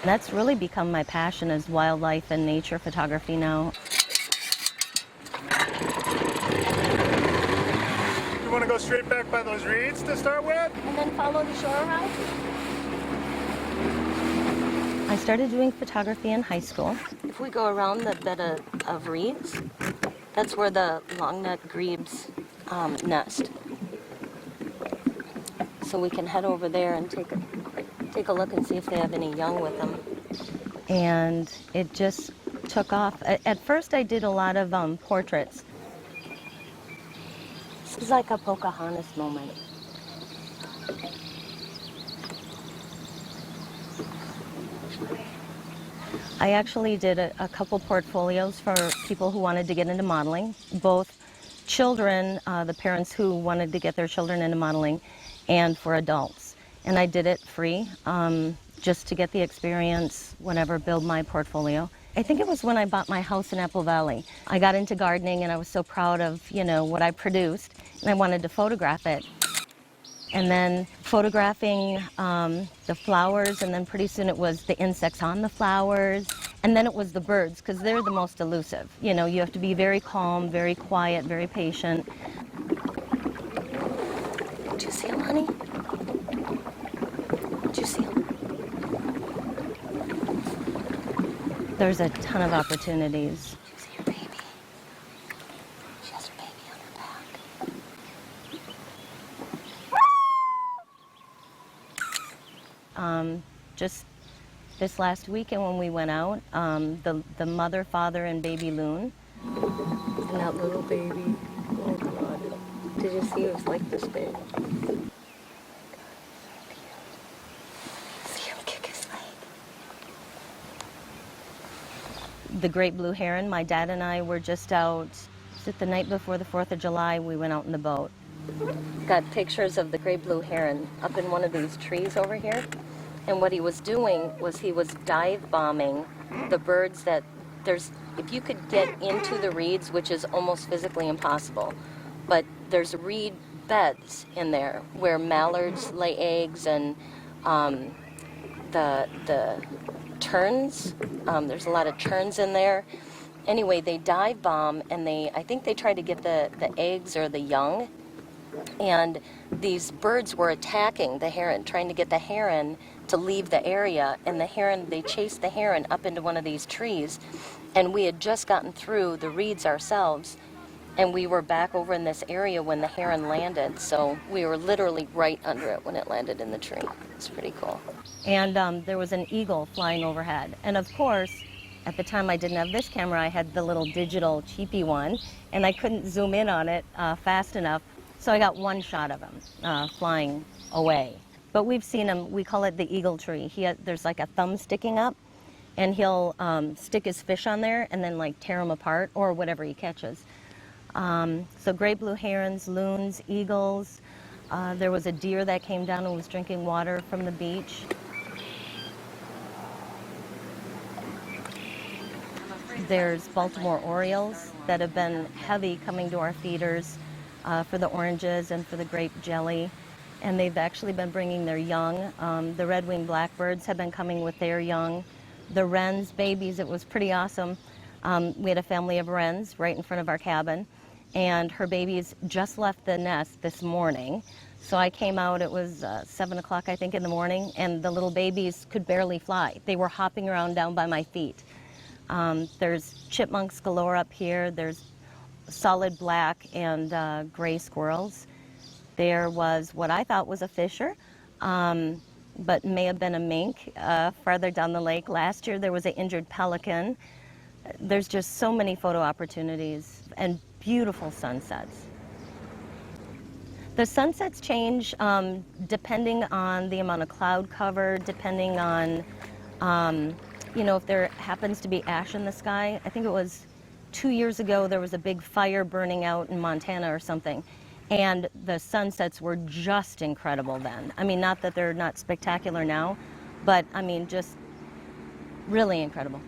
That's really become my passion, is wildlife and nature photography now. You want to go straight back by those reeds to start with? And then follow the shore route? I started doing photography in high school. If we go around the bed of reeds, that's where the long-necked grebes nest. So we can head over there and take a look and see if they have any young with them. And it just took off. At first I did a lot of portraits. This is like a Pocahontas moment. I actually did a couple portfolios for people who wanted to get into modeling, both children, the parents who wanted to get their children into modeling, and for adults. And I did it free, just to get the experience, whatever, build my portfolio. I think it was when I bought my house in Apple Valley. I got into gardening and I was so proud of, what I produced, and I wanted to photograph it. And then photographing the flowers, and then pretty soon it was the insects on the flowers, and then it was the birds, because they're the most elusive. You have to be very calm, very quiet, very patient. Did you see him, honey? Did you see him? There's a ton of opportunities. Did you see your baby? She has her baby on her back. Just this last weekend when we went out, the mother, father, and baby loon. And that little baby, oh God. Did you see it was like this big? See him kick his leg. The great blue heron, my dad and I were just out, was it the night before the 4th of July, we went out in the boat. Got pictures of the great blue heron up in one of these trees over here. And what he was doing was he was dive bombing the birds that if you could get into the reeds, which is almost physically impossible, but there's reed beds in there where mallards lay eggs, and the terns, there's a lot of terns in there. Anyway, they dive bomb, and I think they try to get the eggs or the young, and these birds were attacking the heron, trying to get the heron to leave the area, and they chased the heron up into one of these trees, and we had just gotten through the reeds ourselves, and we were back over in this area when the heron landed, so we were literally right under it when it landed in the tree. It's pretty cool. And there was an eagle flying overhead, and of course, at the time I didn't have this camera, I had the little digital cheapy one, and I couldn't zoom in on it fast enough, so I got one shot of him flying away. But we've seen him, we call it the eagle tree. There's like a thumb sticking up, and he'll stick his fish on there and then like tear them apart, or whatever he catches. So great blue herons, loons, eagles. There was a deer that came down and was drinking water from the beach. There's Baltimore orioles that have been heavy coming to our feeders for the oranges and for the grape jelly. And they've actually been bringing their young. The red-winged blackbirds have been coming with their young. The wrens, babies, it was pretty awesome. We had a family of wrens right in front of our cabin, and her babies just left the nest this morning. So I came out, it was 7 o'clock, I think, in the morning, and the little babies could barely fly. They were hopping around down by my feet. There's chipmunks galore up here. There's solid black and gray squirrels. There was what I thought was a fisher, but may have been a mink farther down the lake. Last year there was an injured pelican. There's just so many photo opportunities and beautiful sunsets. The sunsets change depending on the amount of cloud cover, depending on, if there happens to be ash in the sky. I think it was 2 years ago there was a big fire burning out in Montana or something. And the sunsets were just incredible then. I mean, not that they're not spectacular now, but I mean, just really incredible.